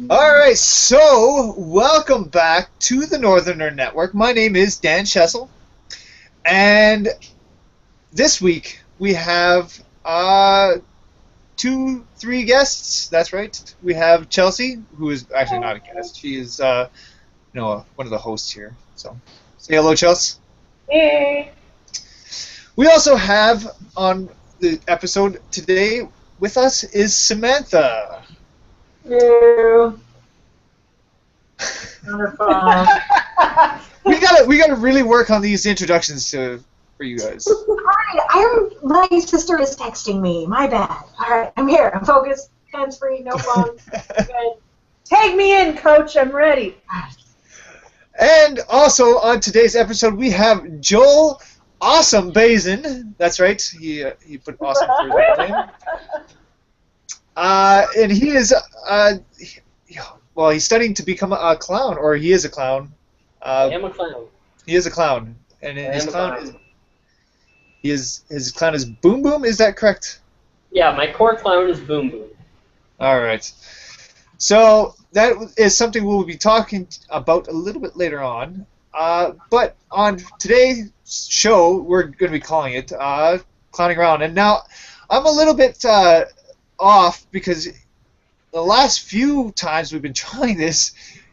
All right, so welcome back to the Northerner Network. My name is Dan Schessel, and this week we have three guests. That's right. We have Chelsea, who is actually not a guest. She is, one of the hosts here. So, say hello, Chelsea. Hey. We also have on the episode today with us is Samantha. Hello. Wonderful. we gotta really work on these introductions for you guys. My sister is texting me. My bad. All right, I'm here. I'm focused. Hands free. No phone. Good. Tag me in, Coach. I'm ready. And also on today's episode we have Joel Awesome Bazin. That's right. He put awesome for his name. And he is he's studying to become a clown, or he is a clown. I am a clown. He is a clown, and his clown is Boom Boom. Is that correct? Yeah, my core clown is Boom Boom. All right. So that is something we'll be talking about a little bit later on. But on today's show, we're going to be calling it Clowning Around. And now I'm a little bit off because the last few times we've been trying this,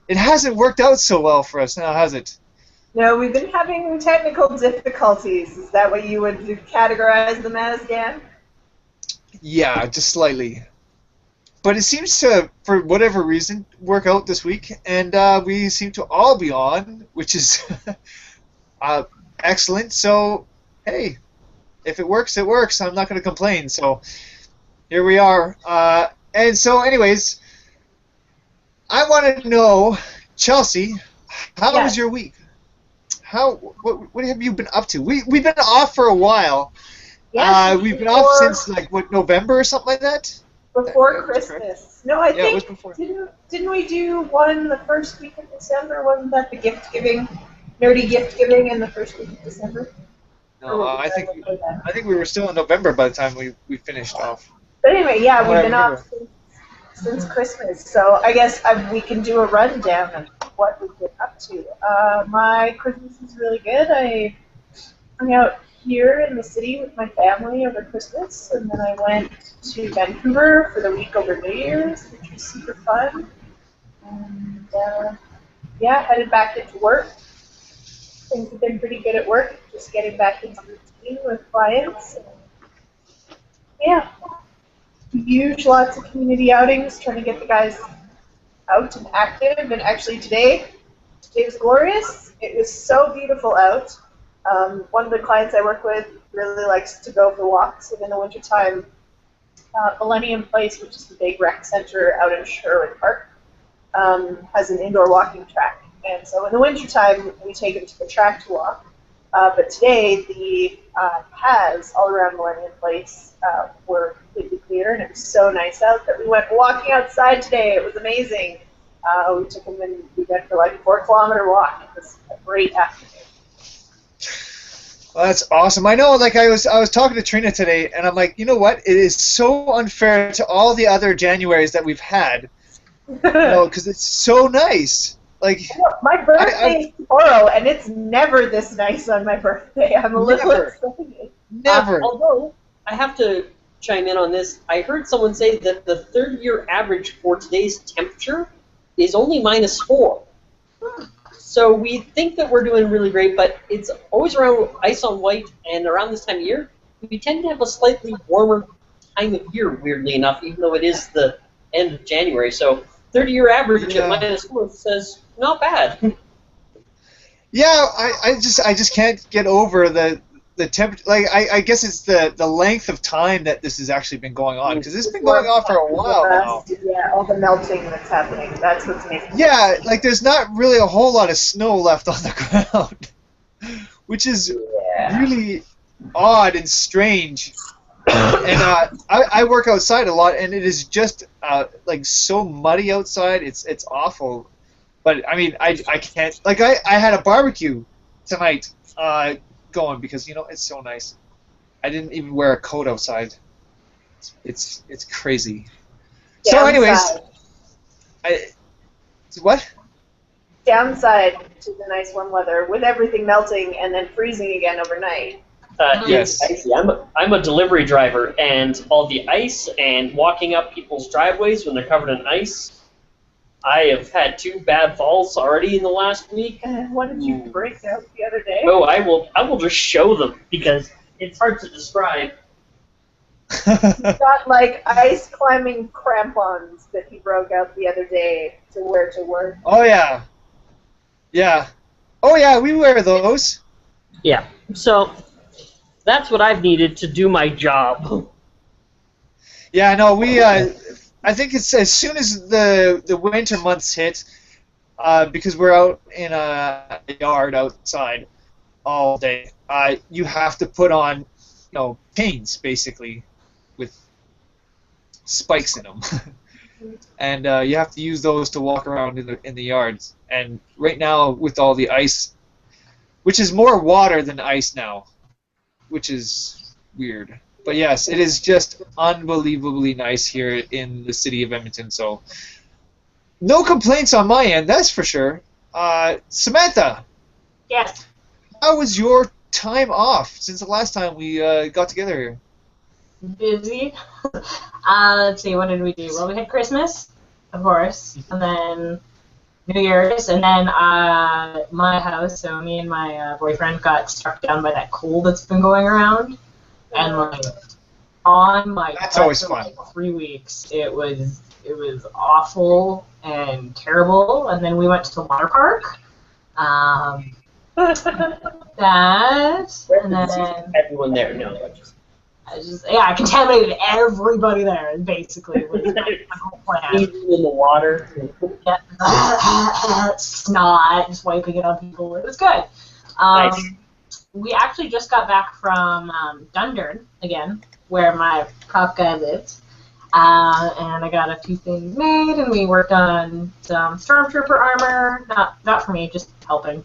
it hasn't worked out so well for us now, has it? No, we've been having technical difficulties. Is that what you would categorize them as, Dan? Yeah, just slightly. But it seems to, for whatever reason, work out this week, and we seem to all be on, which is excellent. So, hey, if it works, it works. I'm not going to complain. So, here we are. And so, anyways, I want to know, Chelsea, how was your week? What have you been up to? We've been off for a while. Yes, we've been off since November or something like that. Before Christmas. No, I think it was before. Didn't we do one the first week of December? Wasn't that the gift giving, nerdy gift giving in the first week of December? No, I think we were still in November by the time we finished off. But anyway, yeah, we've been off since Christmas, so I guess we can do a rundown of what we've been up to. My Christmas was really good. I hung out here in the city with my family over Christmas, and then I went to Vancouver for the week over New Year's, which was super fun. And headed back into work. Things have been pretty good at work, just getting back into routine with clients. Yeah. Lots of community outings, trying to get the guys out and active. And actually today was glorious. It was so beautiful out. One of the clients I work with really likes to go for walks, and in the wintertime, Millennium Place, which is the big rec center out in Sherwood Park, has an indoor walking track. And so in the wintertime, we take them to the track to walk. But today, the paths all around Millennium Place were completely clear, and it was so nice out that we went walking outside today. It was amazing. We took them and we went for like a 4-kilometer walk. It was a great afternoon. Well, that's awesome. I know, I was talking to Trina today, and I'm like, you know what? It is so unfair to all the other Januaries that we've had, because it's so nice. My birthday is tomorrow, and it's never this nice on my birthday. I'm a little excited. Never. Although, I have to chime in on this. I heard someone say that the 30-year average for today's temperature is only -4. So we think that we're doing really great, but it's always around ice on white, and around this time of year, we tend to have a slightly warmer time of year, weirdly enough, even though it is the end of January. So 30-year average at -4 says not bad. Yeah, I just can't get over the temperature. I guess it's the length of time that this has actually been going on, because it's been going on for a while now. Yeah, all the melting that's happening. That's what's making it. Yeah, there's not really a whole lot of snow left on the ground, which is really odd and strange. And I work outside a lot, and it is just so muddy outside. It's awful. But I mean, I can't. I had a barbecue tonight going because it's so nice. I didn't even wear a coat outside. It's crazy. Yeah, so anyways, What? Downside to the nice warm weather, with everything melting and then freezing again overnight. Yes. It's icy. I'm a delivery driver, and all the ice and walking up people's driveways when they're covered in ice. I have had 2 bad falls already in the last week. What did you break out the other day? Oh, I will just show them because it's hard to describe. Got like ice climbing crampons that he broke out the other day to wear to work. Oh yeah. Yeah. Oh yeah, we wear those. Yeah. So that's what I've needed to do my job. Yeah, no, we. I think it's as soon as the winter months hit, because we're out in a yard outside all day. You have to put on, chains basically, with spikes in them, and you have to use those to walk around in the yards. And right now, with all the ice, which is more water than ice now, which is weird. But yes, it is just unbelievably nice here in the city of Edmonton. So, no complaints on my end, that's for sure. Samantha. Yes. How was your time off since the last time we got together here? Busy. Let's see, what did we do? Well, we had Christmas, of course, and then New Year's, and then my house, so me and my boyfriend got struck down by that cold that's been going around. And like on my That's always fun. Like 3 weeks, it was awful and terrible. And then we went to the water park. And then Everyone there, no. I contaminated everybody there. Basically, was my whole plan. Even in the water. Yeah. Snot, just wiping it on people. It was good. Nice. We actually just got back from Dundurn again, where my prop guy lives, and I got a few things made, and we worked on some Stormtrooper armor. Not for me, just helping.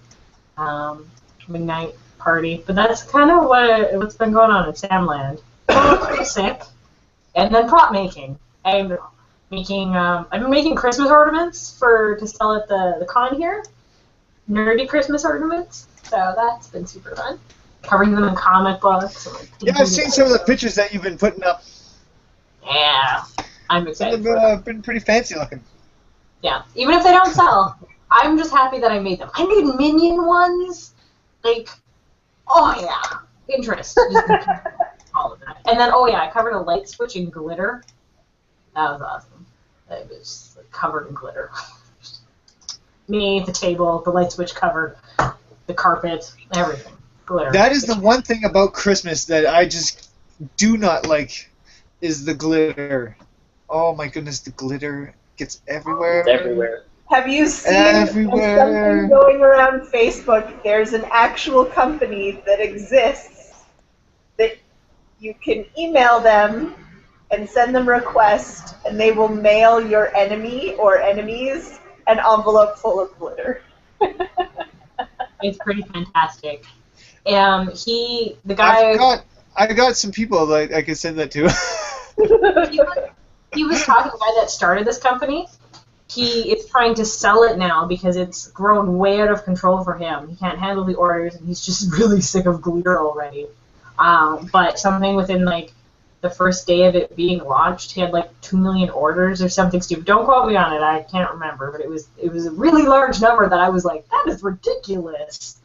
Midnight party, but that's kind of what's been going on in Samland. Pretty sick, and then prop making. I've been making Christmas ornaments to sell at the con here. Nerdy Christmas ornaments. So that's been super fun. Covering them in comic books. Yeah, I've seen some of the pictures that you've been putting up. Yeah, I'm Some excited. of them have been pretty fancy looking. Yeah, even if they don't sell, I'm just happy that I made them. I made Minion ones. Like, oh yeah, interest. All of that. And then, oh yeah, I covered a light switch in glitter. That was awesome. It was covered in glitter. Me, the table, the light switch covered, the carpet, everything. Glitter. That is the one thing about Christmas that I just do not like, is the glitter. Oh my goodness, the glitter gets everywhere. It's everywhere. Have you seen Everywhere. something going around Facebook? There's an actual company that exists that you can email them and send them requests, and they will mail your enemy or enemies an envelope full of glitter. It's pretty fantastic. The guy. I got some people that I could send that to. He was talking to the guy that started this company. He is trying to sell it now because it's grown way out of control for him. He can't handle the orders, and he's just really sick of glitter already. But something within like the first day of it being launched, he had like 2 million orders or something stupid. Don't quote me on it. I can't remember, but it was a really large number that I was like, that is ridiculous.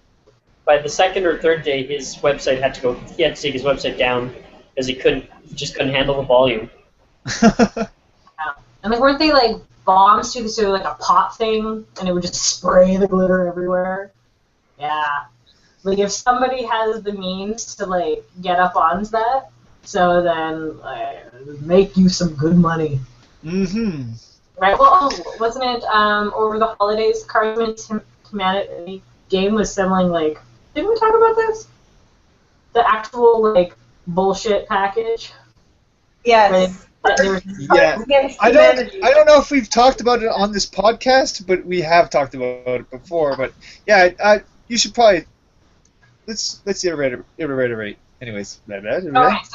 By the second or third day, his website had to go. He had to take his website down because he just couldn't handle the volume. And like, weren't they like bombs too? So like a pot thing, and it would just spray the glitter everywhere. Yeah. Like if somebody has the means to like get up on that, so then make you some good money. Mm-hmm. Right. Well, wasn't it over the holidays? Cartman's Humanity game was selling like. Didn't we talk about this? The actual like bullshit package. Yes. Yeah. I don't know if we've talked about it on this podcast, but we have talked about it before. But yeah, you should probably let's iterate. Anyways, Alright,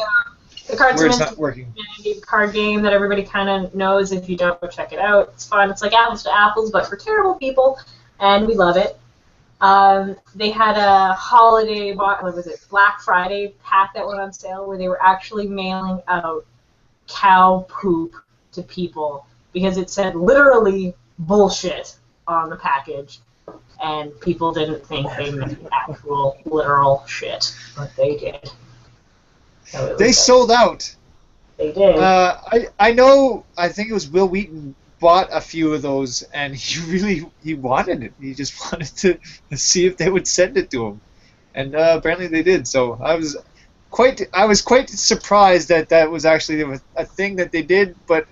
so The card's where it's meant not to working. be a card game that everybody kind of knows. If you don't, go check it out. It's fun. It's like apples to apples, but for terrible people, and we love it. They had a holiday, what was it, Black Friday pack that went on sale where they were actually mailing out cow poop to people because it said literally bullshit on the package, and people didn't think they meant actual literal shit, but they did. So They sold out. They did. I know. I think it was Will Wheaton bought a few of those, and he wanted it. He just wanted to see if they would send it to him, and apparently they did. So I was quite surprised that was actually a thing that they did. But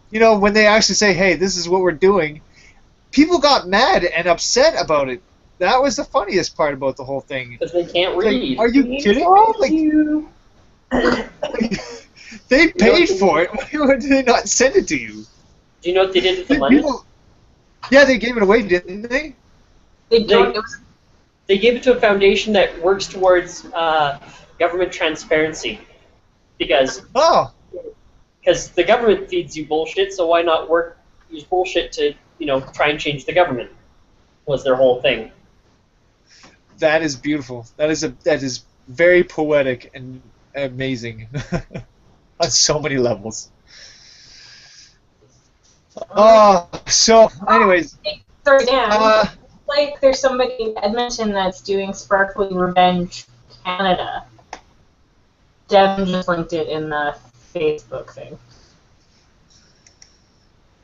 you know, when they actually say, "Hey, this is what we're doing," people got mad and upset about it. That was the funniest part about the whole thing. Because they can't read. Like, are you kidding me? Like, they paid for it. Why would they not send it to you? Do you know what they did with the money? Yeah, they gave it away, didn't they? They gave it to a foundation that works towards government transparency. Because the government feeds you bullshit, so why not use bullshit to, try and change the government? Was their whole thing. That is beautiful. That is very poetic and amazing on so many levels. So anyways, sorry, Dan. Like there's somebody in Edmonton that's doing Sparkly Revenge Canada. Devin just linked it in the Facebook thing.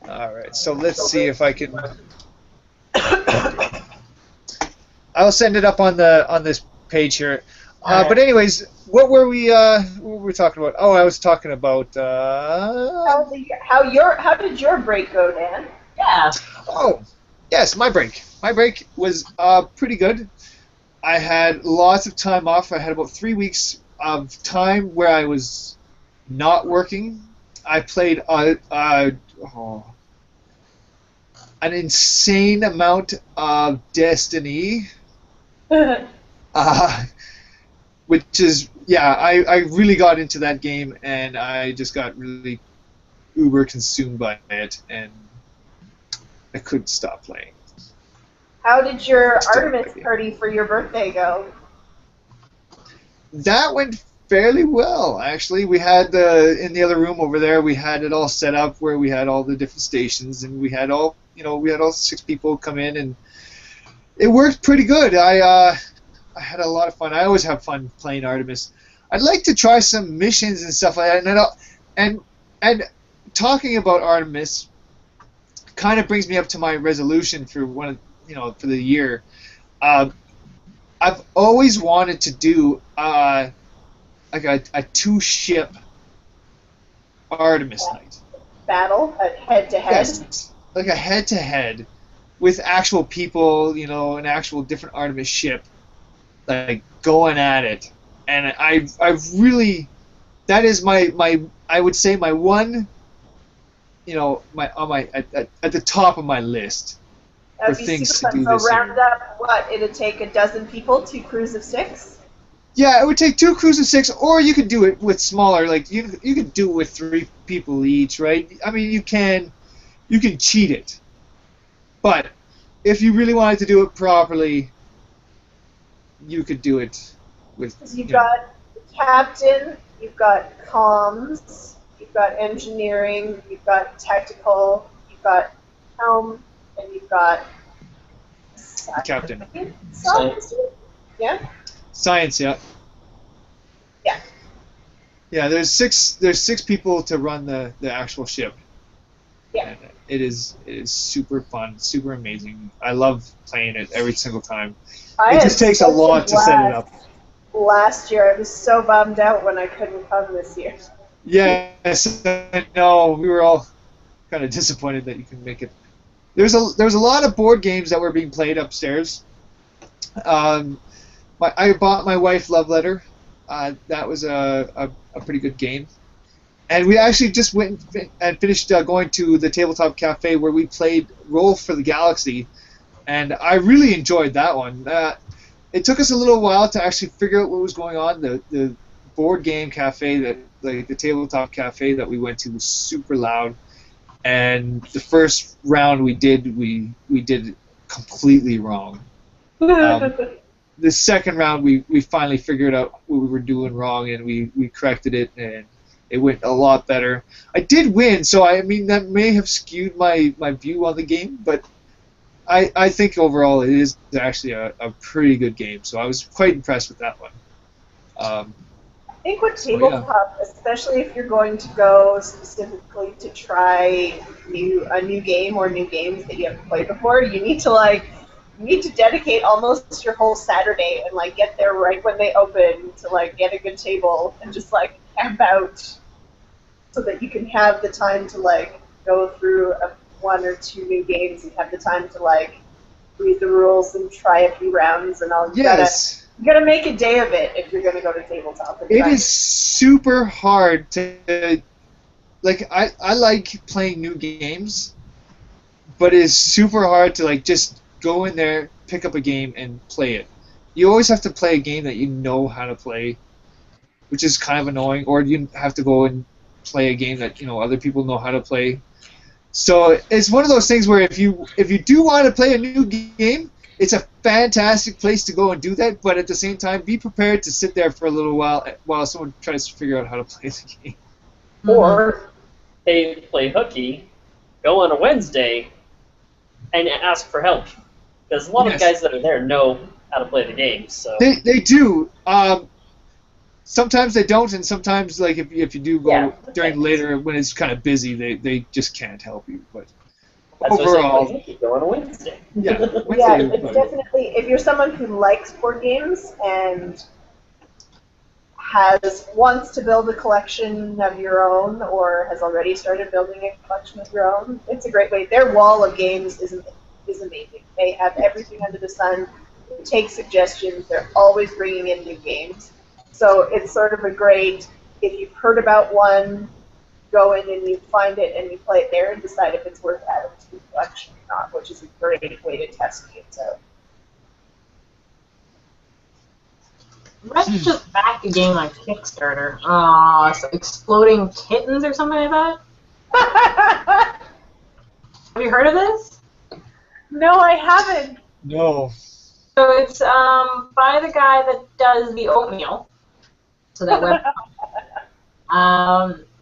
All right, so let's see if I can. I'll send it up on this page here. But anyways, what were we talking about? Oh, I was talking about. How did your break go, Dan? Yeah. Oh, yes, my break. My break was pretty good. I had lots of time off. I had about 3 weeks of time where I was not working. I played an insane amount of Destiny. Which is, I really got into that game, and I just got really uber consumed by it, and I couldn't stop playing. How did your Artemis party for your birthday go? That went fairly well, actually. We had in the other room over there, we had it all set up where we had all the different stations, and we had all 6 people come in, and it worked pretty good. I had a lot of fun. I always have fun playing Artemis. I'd like to try some missions and stuff like that. And talking about Artemis kind of brings me up to my resolution for for the year. I've always wanted to do like a 2-ship Artemis night. Battle, head to head. Yes, like a head to head with actual people, an actual different Artemis ship. Like going at it, and I really, that is my I would say my one, at the top of my list for things to do this year. Round up, it'd take a dozen people, 2 crews of 6. Yeah, it would take 2 crews of 6, or you could do it with smaller, like you could do it with 3 people each, right? I mean, you can cheat it, but if you really wanted to do it properly, you could do it with. You've got the captain, you've got comms, you've got engineering, you've got tactical, you've got helm, and you've got captain. Science. Yeah. Science, yeah. Yeah. Yeah, there's six people to run the actual ship. Yeah. And it is super fun, super amazing. I love playing it every single time. It just takes a lot to set it up. Last year, I was so bummed out when I couldn't come this year. Yes, no, we were all kind of disappointed that you couldn't make it. There's a lot of board games that were being played upstairs. I bought my wife Love Letter. That was a pretty good game. And we actually just went and finished going to the Tabletop Cafe where we played Roll for the Galaxy. And I really enjoyed that one. It took us a little while to actually figure out what was going on. The board game cafe that like the tabletop cafe that we went to was super loud, and the first round we did completely wrong. The second round we finally figured out what we were doing wrong, and we corrected it, and it went a lot better. I did win, so I mean that may have skewed my view on the game, but I think overall it is actually a pretty good game, so I was quite impressed with that one. I think with tabletop, especially if you're going to go specifically to try a new game or new games that you haven't played before, you need to dedicate almost your whole Saturday and like get there right when they open to like get a good table and just like camp out so that you can have the time to like go through one or two new games and have the time to like read the rules and try a few rounds and all. Yes. You gotta make a day of it if you're gonna go to tabletop. It is super hard to like. I like playing new games, but it is super hard to like just go in there, pick up a game, and play it. You always have to play a game that you know how to play, which is kind of annoying. Or you have to go and play a game that other people know how to play. So it's one of those things where if you do want to play a new game, it's a fantastic place to go and do that. But at the same time, be prepared to sit there for a little while someone tries to figure out how to play the game. Or, hey, play hooky, go on a Wednesday, and ask for help. Because a lot of guys that are there know how to play the game. So they do. Sometimes they don't, and sometimes like if you do go during later when it's kind of busy, they just can't help you. But that's overall, what I say, go on a Wednesday. Yeah, it's definitely if you're someone who likes board games and wants to build a collection of your own or has already started building a collection of your own, it's a great way. Their wall of games is amazing. They have everything under the sun. They take suggestions. They're always bringing in new games. So it's sort of a great, if you've heard about one, go in and you find it and you play it there and decide if it's worth adding to the collection or not, which is a great way to test games out. Let's just back a game on Kickstarter. So Exploding Kittens or something like that? Have you heard of this? No, I haven't. No. So it's by the guy that does the oatmeal. So that web.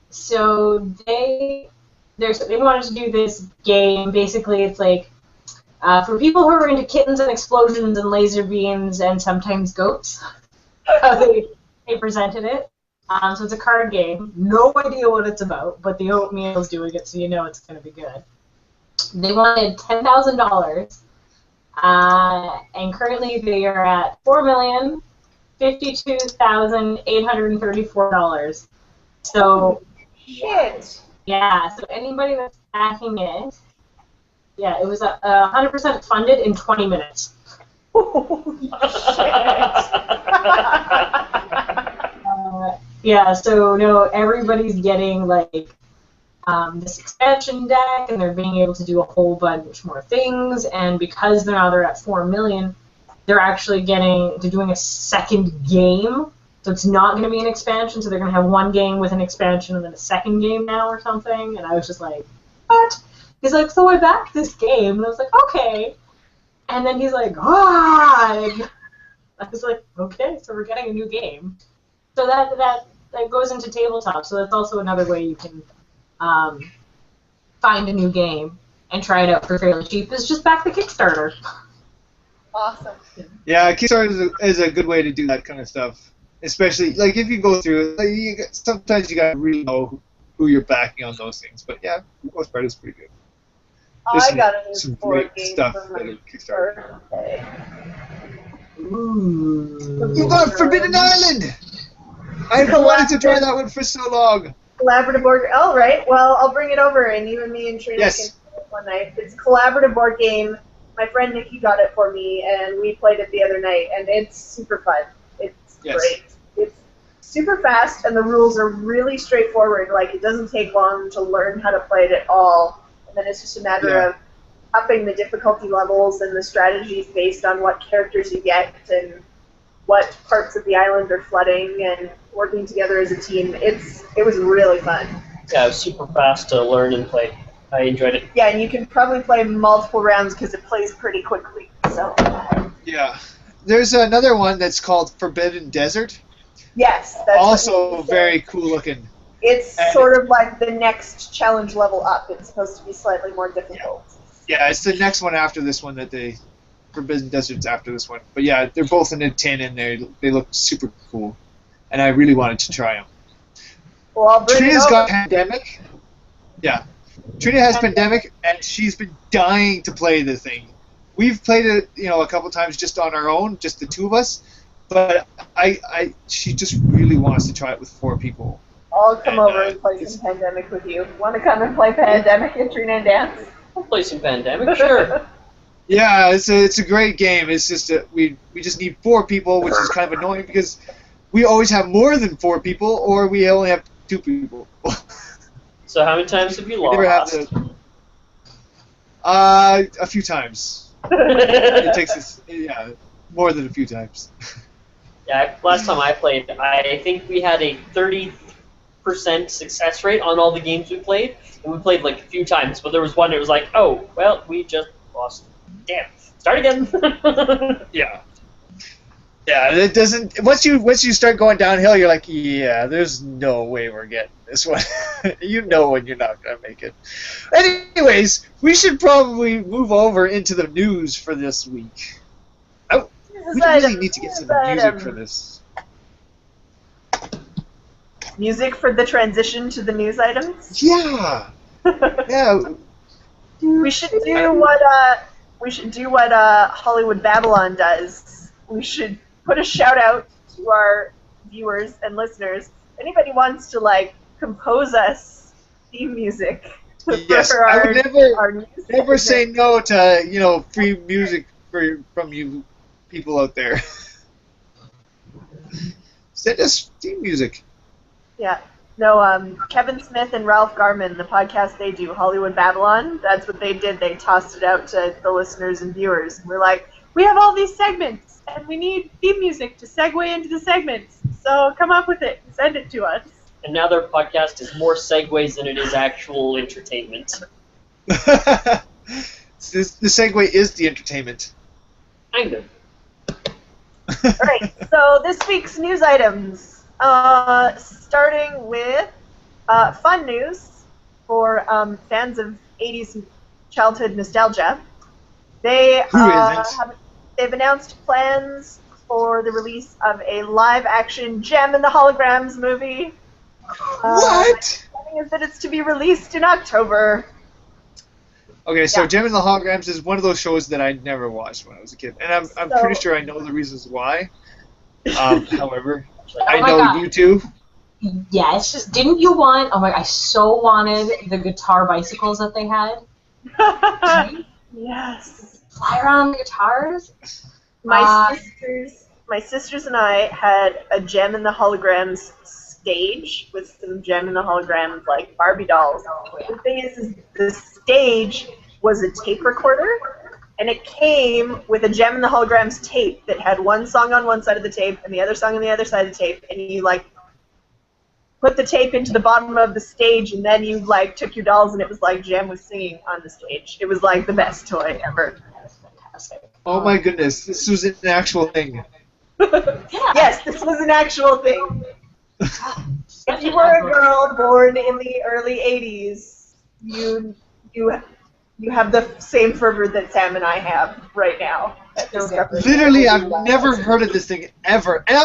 So they wanted to do this game. Basically, it's like for people who are into kittens and explosions and laser beams and sometimes goats. How they presented it. So it's a card game. No idea what it's about, but the oatmeal's doing it, so you know it's going to be good. They wanted $10,000, and currently they are at $4,052,834. So shit. Yeah. So anybody that's backing it, it was 100% funded in 20 minutes. Holy shit. So no, everybody's getting like this expansion deck, and they're being able to do a whole bunch more things. And because they're at 4 million, they're doing a second game. So it's not going to be an expansion. So they're going to have one game with an expansion and then a second game now or something. And I was just like, what? He's like, so I backed this game, and I was like, okay. And then he's like, I was like, okay, so we're getting a new game. So that goes into tabletop. So that's also another way you can find a new game and try it out for fairly cheap. Is just back the Kickstarter. Awesome. Yeah, Kickstarter is a good way to do that kind of stuff. Especially like if you go through it, sometimes you gotta really know who you're backing on those things. But yeah, for the most part, it's pretty good. I got a some new board great game stuff for my that Kickstarter. birthday. Ooh. You got Forbidden Island! I've wanted to try that one for so long. Collaborative board. All right. Well, I'll bring it over, and you and me and Trina can play it one night. It's a collaborative board game. My friend Nikki got it for me, and we played it the other night, and it's super fun. It's great. It's super fast, and the rules are really straightforward. Like, it doesn't take long to learn how to play it at all, and then it's just a matter of upping the difficulty levels and the strategies based on what characters you get, and what parts of the island are flooding and working together as a team. It was really fun. Yeah, it was super fast to learn and play. I enjoyed it. Yeah, and you can probably play multiple rounds because it plays pretty quickly. So. Yeah. There's another one that's called Forbidden Desert. Yes, that's also very cool looking. It's sort of like the next challenge level up. It's supposed to be slightly more difficult. Yeah, it's the next one after this one that they Forbidden Desert's after this one. But yeah, they're both in a tin and they look super cool. And I really wanted to try them. Well, I'll bring Trina's it over. got Pandemic. Yeah. Trina has Pandemic, and she's been dying to play the thing. We've played it, a couple times just on our own, just the two of us. But she just really wants to try it with 4 people. I'll come over and play some Pandemic with you. Want to come and play Pandemic and Trina and dance? I'll play some Pandemic, sure. Yeah, it's a great game. It's just that we just need 4 people, which is kind of annoying because we always have more than 4 people, or we only have 2 people. So how many times have you We never have lost? to. A few times. It takes us, more than a few times. Yeah, last time I played, I think we had a 30% success rate on all the games we played, and we played like a few times, but there was one that was like, oh, well, we just lost. Damn. Start again. Yeah. Yeah, it doesn't. Once you start going downhill, you're like, yeah, there's no way we're getting this one. You know when you're not gonna make it. Anyways, we should probably move over into the news for this week. Oh, we really need to get some music for this. Music for the transition to the news items. Yeah. Yeah. We should do what Hollywood Babylon does. We should put a shout out to our viewers and listeners. If anybody wants to compose us theme music Yes, for I our, would our news never segment. say no to free music from you people out there. Send us theme music. Yeah. No, Kevin Smith and Ralph Garman, the podcast they do, Hollywood Babylon, that's what they did. They tossed it out to the listeners and viewers. We're like, we have all these segments, and we need theme music to segue into the segments. So come up with it and send it to us. And now their podcast is more segues than it is actual entertainment. The segue is the entertainment. Kind of. All right, so this week's news items. Starting with fun news for fans of 80s childhood nostalgia. They've announced plans for the release of a live-action Gem and the Holograms movie. What? My planning is that it's to be released in October. Okay, so Yeah. Gem and the Holograms is one of those shows that I never watched when I was a kid, and I'm So- pretty sure I know the reasons why. However, I Oh my know God. you too. Yeah, it's just, didn't you want, oh my, I so wanted the guitar bicycles that they had. Yes. Fly around the guitars. My sisters and I had a Gem and the Holograms stage with some Gem and the Holograms Barbie dolls. The thing is the stage was a tape recorder, and it came with a Gem and the Holograms tape that had one song on one side of the tape and the other song on the other side of the tape, and you put the tape into the bottom of the stage, and then you took your dolls, and it was like Gem was singing on the stage. It was the best toy ever. That's fantastic. Oh my goodness, this was an actual thing. Yes, this was an actual thing. If you were a girl born in the early 80s, you have the same fervor that Sam and I have right now. At discovering Literally, that I've movie last never year. heard of this thing ever, and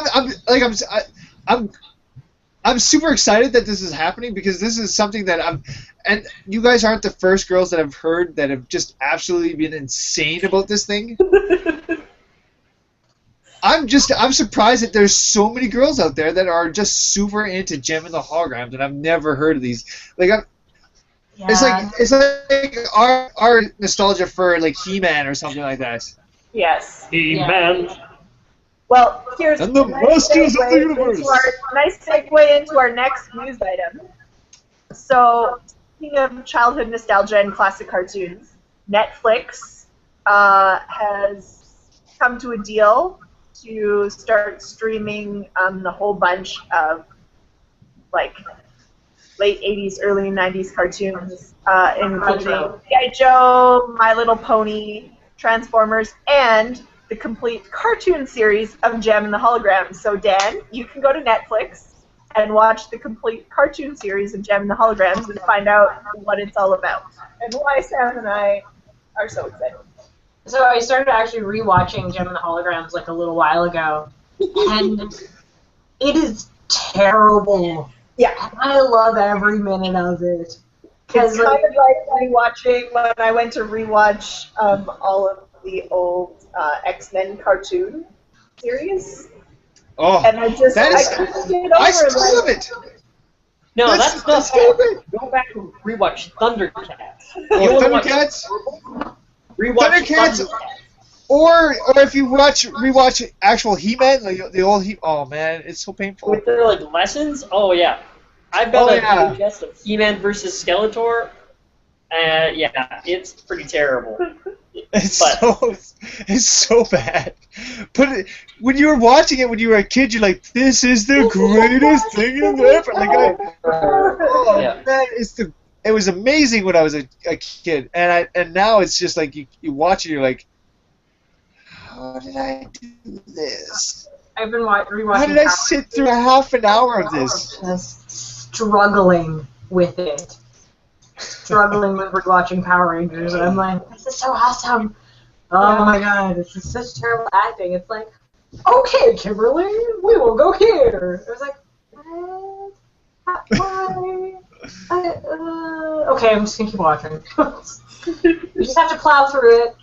I'm super excited that this is happening because this is something that and you guys aren't the first girls that I've heard that have just absolutely been insane about this thing. I'm surprised that there's so many girls out there that are just super into Gem and the Holograms, and I've never heard of these. It's like our nostalgia for He-Man or something like that. Yes. He-Man. Well, here's And the a nice Masters of the segue Universe. into nice segue into our next news item. So, speaking of childhood nostalgia and classic cartoons, Netflix has come to a deal to start streaming the whole bunch of like late 80s, early 90s cartoons, including G.I. Joe, My Little Pony, Transformers, and the complete cartoon series of Jem and the Holograms. So Dan, you can go to Netflix and watch the complete cartoon series of Jem and the Holograms and find out what it's all about and why Sam and I are so excited. So I started actually rewatching Jem and the Holograms like a little while ago, and it is terrible. Yeah. I love every minute of it. It's kind of like rewatching when I went to rewatch all of the old X-Men cartoon series. Oh, and I just that is, I couldn't get over I still love it. No, that's not still bad. Go back and rewatch Thundercats. Oh, Thundercats? Rewatch Thundercats, or if you rewatch actual He-Man, like the old oh man, it's so painful. With their like lessons, oh yeah, I've got a yeah. VHS of He-Man versus Skeletor. Yeah, it's pretty terrible. It's so bad. When you were watching it when you were a kid, you're like, this is the greatest thing in ever. Like, man, it was amazing when I was a kid, and now it's just like you watch it, you're like, how did I do this? I've been rewatching. How did I sit through a half an hour of this? Just struggling with it. Struggling with rewatching Power Rangers, and I'm like, this is so awesome. Oh my god, this is such terrible acting. It's like, okay, Kimberly, we will go here. I was like, what? Why? Okay, I'm just gonna keep watching. You just have to plow through it,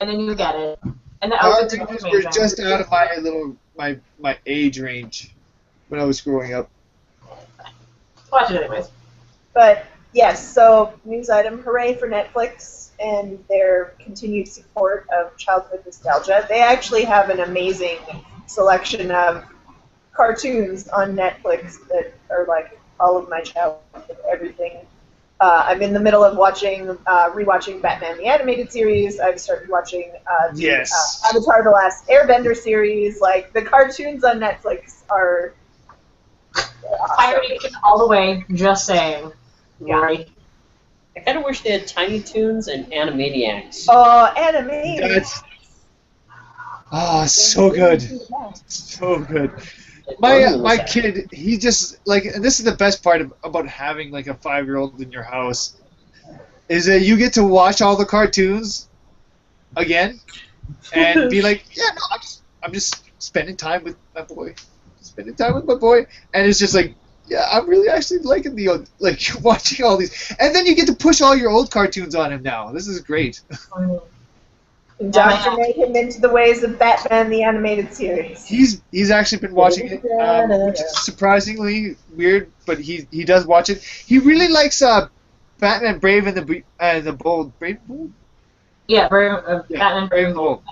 and then you get it. And the outfits are amazing. We're just out of my age range when I was growing up. Watch it anyways. But yes, so news item, hooray for Netflix and their continued support of childhood nostalgia. They actually have an amazing selection of cartoons on Netflix that are like all of my childhood, everything. I'm in the middle of rewatching Batman the Animated Series. I've started watching the Avatar The Last Airbender series. Like, the cartoons on Netflix are Fire Nation all the way, just saying. Yeah. Right. I kind of wish they had Tiny Toons and Animaniacs. Oh, Animaniacs. So good. So good. My kid, he just, like, and this is the best part about having, like, a 5-year-old in your house, is that you get to watch all the cartoons again and be like, yeah, no, I'm just spending time with my boy. And it's just like, yeah, I'm really actually liking watching all these. And then you get to push all your old cartoons on him now. This is great. Indoctrinate him into the ways of Batman the Animated Series. He's actually been watching it, which is surprisingly weird, but he does watch it. He really likes Batman Brave and the Bold. Brave and Bold? Yeah, Batman Brave and the Bold.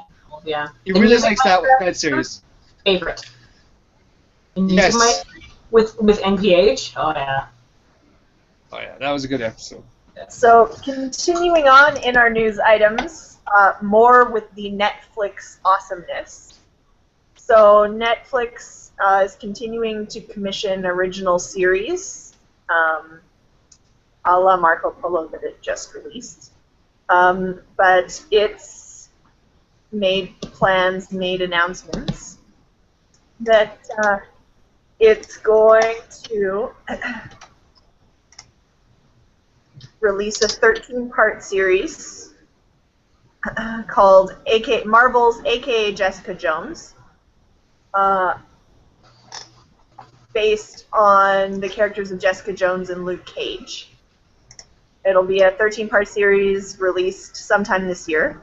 Yeah. He really likes that series. Favorite. And Yes. With NPH? Oh yeah. Oh yeah, that was a good episode. So, continuing on in our news items, more with the Netflix awesomeness. So, Netflix is continuing to commission original series, a la Marco Polo that it just released. But it's made announcements that it's going to release a 13-part series called Marvel's AKA Jessica Jones, based on the characters of Jessica Jones and Luke Cage. It'll be a 13-part series released sometime this year,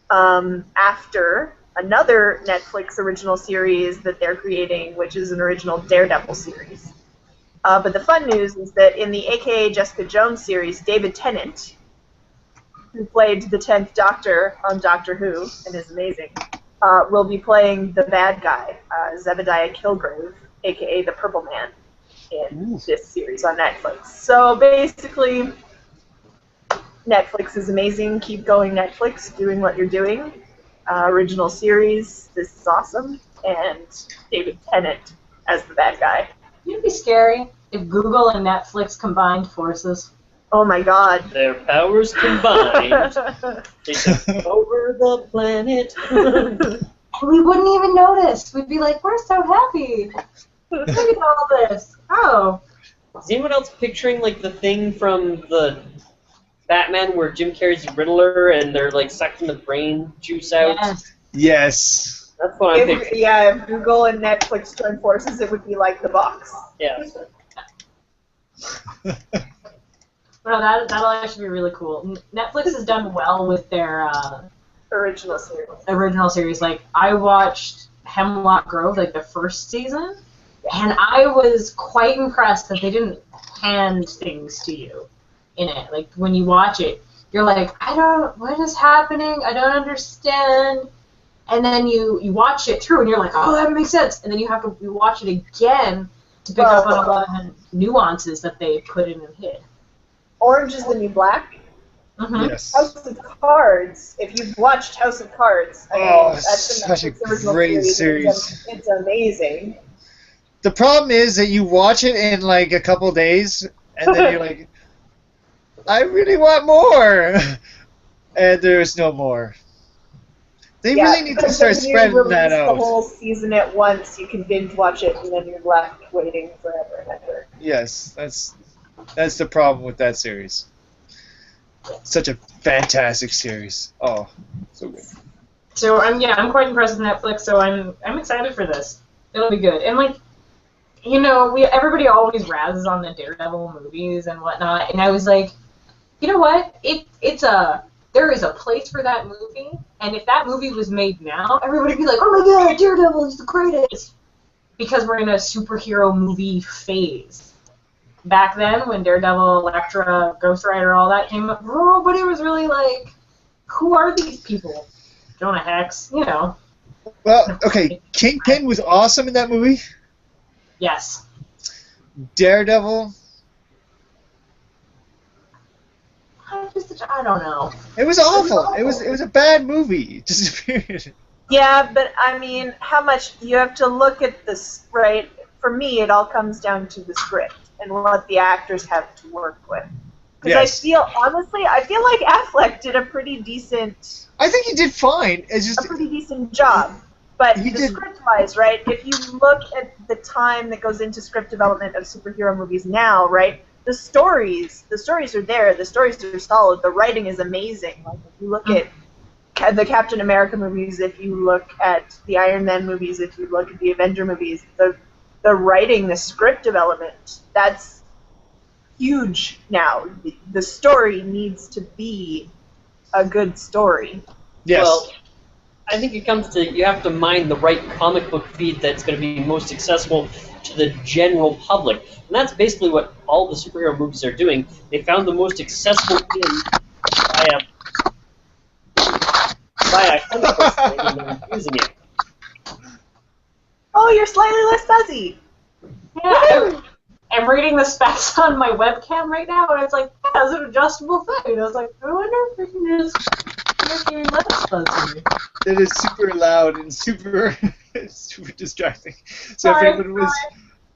after another Netflix original series that they're creating, which is an original Daredevil series. But the fun news is that in the AKA Jessica Jones series, David Tennant, who played the 10th Doctor on Doctor Who and is amazing, will be playing the bad guy, Zebediah Kilgrave, AKA the Purple Man, in this series on Netflix. So basically, Netflix is amazing. Keep going, Netflix, doing what you're doing. original series. This is awesome. And David Tennant as the bad guy. It'd be scary if Google and Netflix combined forces. Oh my god. Their powers combined, they took over the planet. We wouldn't even notice. We'd be like, we're so happy. Look at all this. Oh. Is anyone else picturing like the thing from the Batman where Jim Carrey's the Riddler and they're like sucking the brain juice out? Yes. Yes. That's what I'm picturing. If Google and Netflix joined forces, it would be like The Box. Yeah. No, that'll actually be really cool. Netflix has done well with their Original series. Like, I watched Hemlock Grove, like the first season, and I was quite impressed that they didn't hand things to you in it. Like, when you watch it, you're like, what is happening? I don't understand. And then you watch it through, and you're like, oh, that makes sense. And then you watch it again to pick up on a lot of the nuances that they put in and hid. Orange is the New Black. Mm-hmm. Yes. House of Cards. If you've watched House of Cards, I mean, that's such a original great series. It's amazing. The problem is that you watch it in like a couple days, and then you're like, I really want more, and there's no more. They really need to start spreading that out. The whole season at once, you can binge watch it, and then you're left waiting forever and ever. Yes, that's the problem with that series. Such a fantastic series. Oh, so good. So I'm quite impressed with Netflix. So I'm excited for this. It'll be good. And like, everybody always razzes on the Daredevil movies and whatnot, and I was like, you know what? There is a place for that movie, and if that movie was made now, everybody would be like, oh my god, Daredevil is the greatest, because we're in a superhero movie phase. Back then, when Daredevil, Elektra, Ghost Rider, all that came up, everybody was really like, who are these people? Jonah Hex, Well, okay, Kingpin was awesome in that movie. Yes. Daredevil. I don't know. It was awful. It was a bad movie. It disappeared. Yeah, but I mean, how much you have to look at this, right? For me, it all comes down to the script and what the actors have to work with. Because Yes. I feel like Affleck did a pretty decent. I think he did fine. It's just A pretty decent job. But He did- script-wise, right? If you look at the time that goes into script development of superhero movies now, right? The stories are there. The stories are solid. The writing is amazing. Like if you look at the Captain America movies, if you look at the Iron Man movies, if you look at the Avenger movies, the writing, the script development, that's huge now. The story needs to be a good story. yes. Well, I think it comes to you have to mine the right comic book feed that's going to be most accessible to the general public. And that's basically what all the superhero movies are doing. They found the most accessible feed via comic book thing, and they're using it. Oh, you're slightly less fuzzy. Yeah, I'm reading the specs on my webcam right now, and it's like, yeah, it's an adjustable thing. And I was like, I wonder if we can just make it less fuzzy. It is super loud and super super distracting. So Sorry,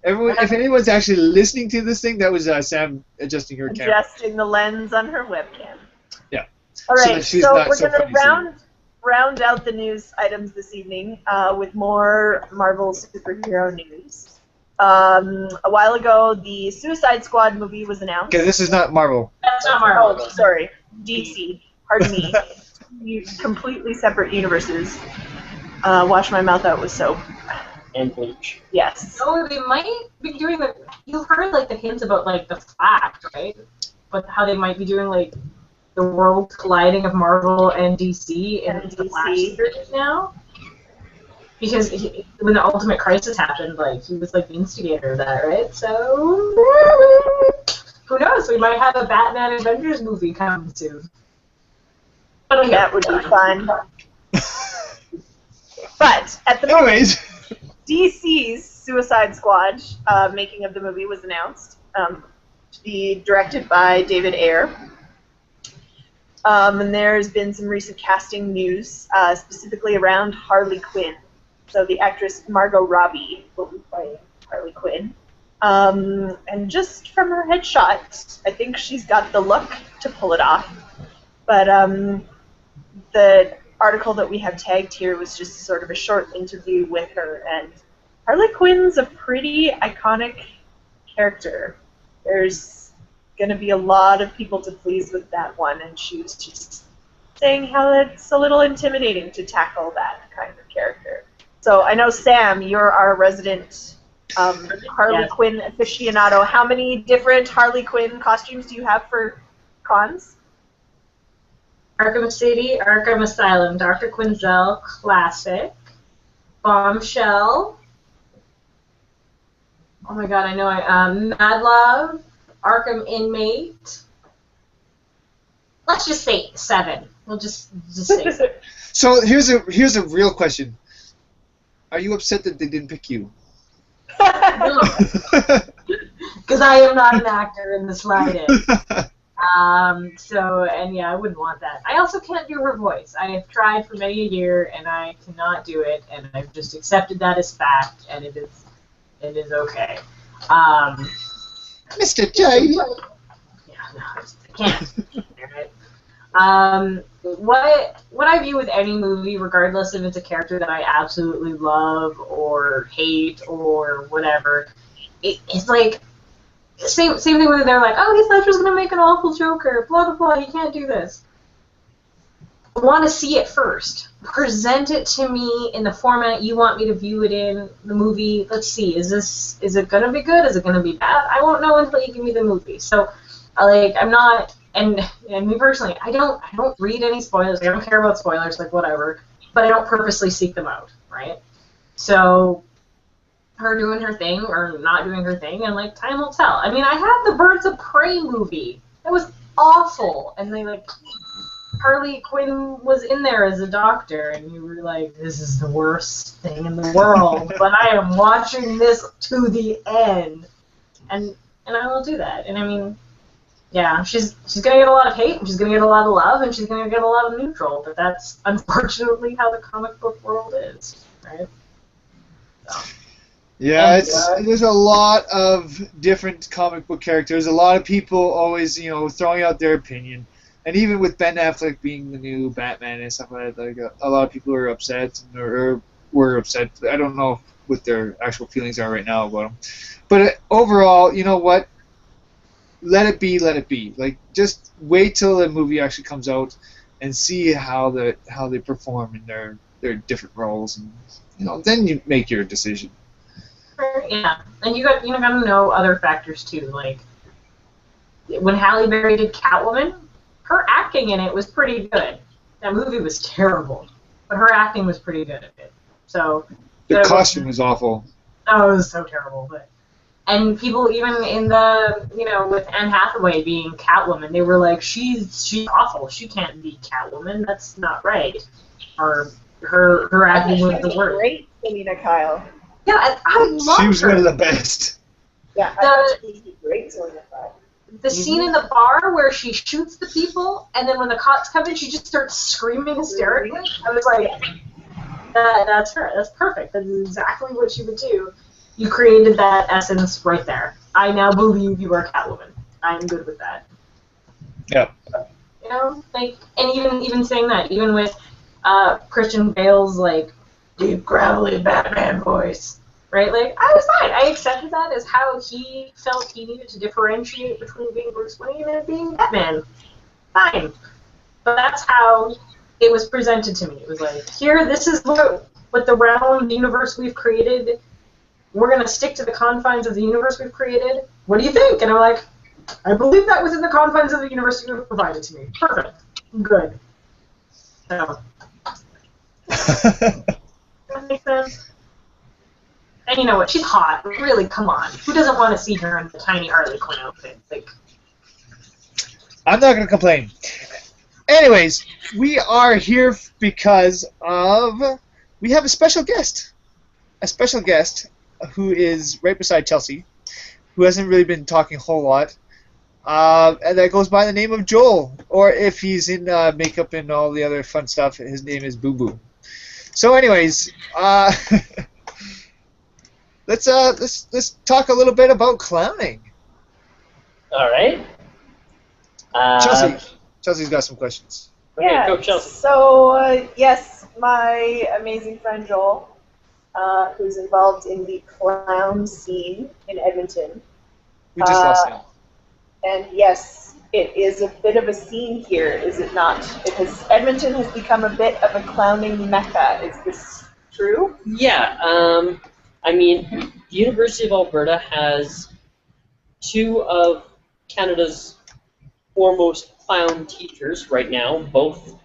if anyone's actually listening to this thing, that was Sam adjusting her camera. Adjusting the lens on her webcam. Yeah. All So right, that she's so not we're so going to funny round out the news items this evening with more Marvel superhero news. A while ago, the Suicide Squad movie was announced. Okay, this is not Marvel. That's not Marvel. Oh, sorry, DC. Pardon me. Completely separate universes. Wash my mouth out with soap. And bleach. Yes. No, they might be doing the. You've heard like the hints about like the Flash, right? But how they might be doing like the world colliding of Marvel and DC and And the DC. Flash series now. Because when the Ultimate Crisis happened, like he was like the instigator of that, right? So who knows? We might have a Batman Avengers movie coming soon. But okay. That would be fun. But at the moment, Anyways, DC's Suicide Squad making of the movie was announced to be directed by David Ayer. And there's been some recent casting news, specifically around Harley Quinn. So the actress Margot Robbie will be playing Harley Quinn. And just from her headshot, I think she's got the look to pull it off. But the article that we have tagged here was just sort of a short interview with her, and Harley Quinn's a pretty iconic character. There's going to be a lot of people to please with that one, and she was just saying how it's a little intimidating to tackle that kind of character. So I know, Sam, you're our resident Harley Quinn aficionado. How many different Harley Quinn costumes do you have for cons? Arkham City, Arkham Asylum, Dr. Quinzel, Classic, Bombshell. Oh my god, I know Mad Love, Arkham Inmate. Let's just say 7. We'll just say 7. So here's a real question. Are you upset that they didn't pick you? Because I am not an actor in the slightest. And yeah, I wouldn't want that. I also can't do her voice. I have tried for many a year, and I cannot do it, and I've just accepted that as fact, and it is okay. Mr. J. Yeah, no, I can't. What I view with any movie, regardless if it's a character that I absolutely love or hate or whatever, it's like same thing when they're like, oh, Heath Ledger's gonna make an awful Joker, blah blah blah. He can't do this. I want to see it first. Present it to me in the format you want me to view it in. The movie. Let's see. Is it gonna be good? Is it gonna be bad? I won't know until you give me the movie. So, I'm not. And me personally, I don't read any spoilers. I don't care about spoilers, like whatever. But I don't purposely seek them out, right? So, her doing her thing or not doing her thing, and time will tell. I mean, I had the Birds of Prey movie. That was awful, and Harley Quinn was in there as a doctor, and you were like, this is the worst thing in the world, but I am watching this to the end, and I will do that. And I mean, yeah, she's gonna get a lot of hate, and she's gonna get a lot of love, and she's gonna get a lot of neutral, but that's unfortunately how the comic book world is, right? So. Yeah, there's a lot of different comic book characters. A lot of people always, throwing out their opinion. And even with Ben Affleck being the new Batman and stuff like that, a lot of people are upset or were upset. I don't know what their actual feelings are right now about him. But overall, you know what? Let it be, let it be. Just wait till the movie actually comes out and see how they perform in their different roles, and then you make your decision. Yeah, and you got to know other factors too. Like when Halle Berry did Catwoman, her acting in it was pretty good. That movie was terrible, but her acting was pretty good at it. So the costume was awful. Oh, it was so terrible. And people even in the with Anne Hathaway being Catwoman, they were like, she's awful. She can't be Catwoman. That's not right. Or her acting was the worst. Great, Selena Kyle. Yeah, I love her. She was one of the best. Yeah, I think she's great, Selena Kyle. The scene in the bar where she shoots the people, and then when the cops come in, she just starts screaming hysterically. I was like, that's her. That's perfect. That's exactly what she would do. You created that essence right there. I now believe you are Catwoman. I'm good with that. Yeah. And even saying that, even with Christian Bale's deep, gravelly Batman voice, right? I was fine. I accepted that as how he felt he needed to differentiate between being Bruce Wayne and being Batman. Fine. But that's how it was presented to me. It was like, here, this is what the realm, the universe we've created. We're going to stick to the confines of the universe we've created. What do you think? And I'm like, I believe that within the confines of the universe you've provided to me. Perfect. Good. So. That makes sense. And you know what? She's hot. Really, come on. Who doesn't want to see her in the tiny Harley Quinn outfit? I'm not going to complain. Anyways, we are here because we have a special guest. A special guest who is right beside Chelsea, who hasn't really been talking a whole lot. And that goes by the name of Joel. Or if he's in makeup and all the other fun stuff, his name is Boo Boo. So, anyways, let's talk a little bit about clowning. All right. Chelsea's got some questions. Okay, Yeah. go Chelsea. So yes, my amazing friend Joel, who's involved in the clown scene in Edmonton. We just lost him. And yes, it is a bit of a scene here, is it not? Edmonton has become a bit of a clowning mecca. Is this true? Yeah. I mean, the University of Alberta has two of Canada's foremost clown teachers right now, both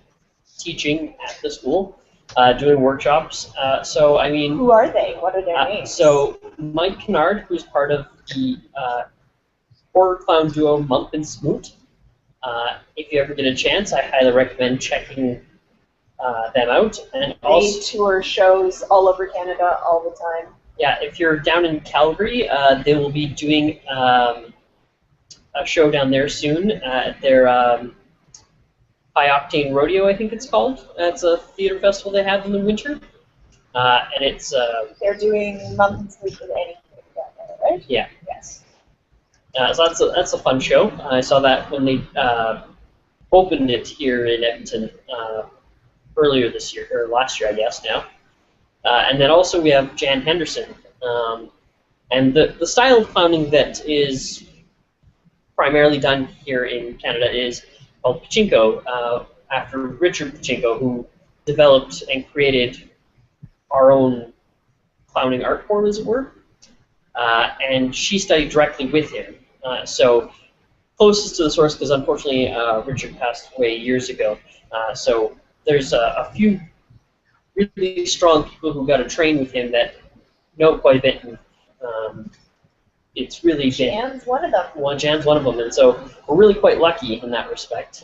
teaching at the school, doing workshops. So, I mean... Who are they? What are their names? So, Mike Kennard, who's part of the horror clown duo Mump and Smoot. If you ever get a chance, I highly recommend checking them out. And also, they tour shows all over Canada all the time. Yeah, if you're down in Calgary, they will be doing a show down there soon at their High Octane Rodeo, I think it's called. It's a theater festival they have in the winter. And it's... They're doing Mump and Smoot with anything down there, right? Yeah. Yes. So that's a fun show. I saw that when they opened it here in Edmonton earlier this year, or last year, I guess now. And then also we have Jan Henderson. And the style of clowning that is primarily done here in Canada is called Pachinko, after Richard Pachinko, who developed and created our own clowning art form, as it were. And she studied directly with him. So closest to the source, because unfortunately Richard passed away years ago. So there's a few really strong people who got to train with him that know quite a bit. And, it's really Jan's one of them. Jan's one of them, and so we're really quite lucky in that respect.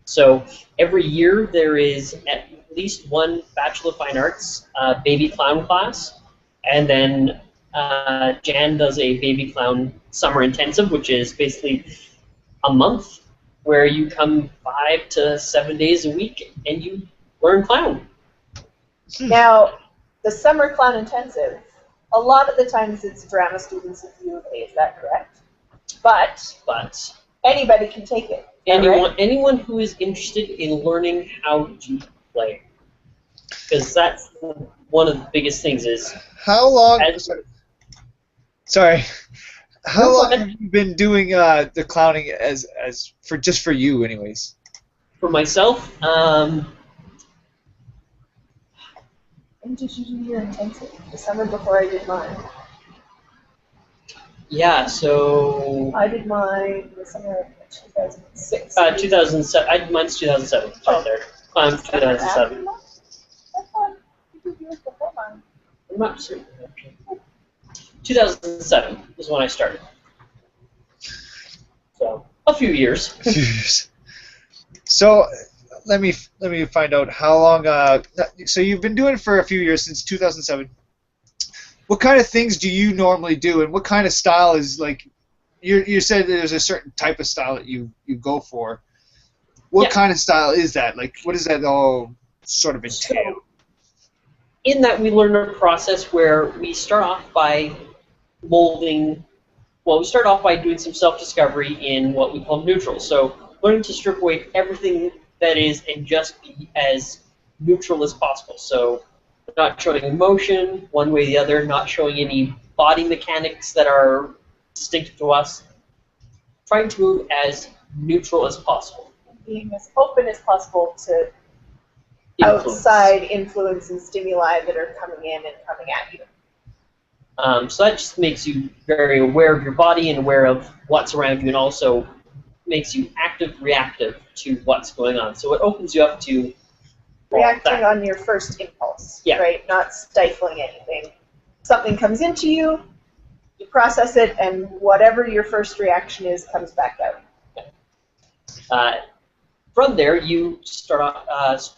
So every year there is at least one Bachelor of Fine Arts baby clown class, and then Jan does a baby clown summer intensive, which is basically a month where you come 5 to 7 days a week and you learn clown. Now, the summer clown intensive, a lot of the times it's drama students at U of A, is that correct? But anybody can take it. Anyone who is interested in learning how to play, because that's one of the biggest things is. How long? Sorry. How long have you been doing the clowning as for you, anyways? For myself, When did you do your intensive? The summer before I did mine. Yeah, so... I did mine the summer of 2006. 2007. Mine's 2007. It's right there. Clown 2007. I thought you did yours before mine. I'm not certain. 2007 is when I started. So, a few years. So... Let me find out how long. So you've been doing it for a few years, since 2007. What kind of things do you normally do, and what kind of style is like? You said there's a certain type of style that you go for. What kind of style is that? Like, what does that all sort of entail? So, in that, we learn a process where we start off by molding. Well, we start off by doing some self-discovery in what we call neutral. So, learning to strip away everything that is and just be as neutral as possible. So not showing emotion one way or the other, not showing any body mechanics that are distinctive to us, trying to move as neutral as possible. Being as open as possible to outside influence and stimuli that are coming in and coming at you. So that just makes you very aware of your body and aware of what's around you, and also makes you active, reactive to what's going on. So it opens you up to reacting on your first impulse, right? Not stifling anything. Something comes into you, you process it, and whatever your first reaction is comes back out. From there, you start off,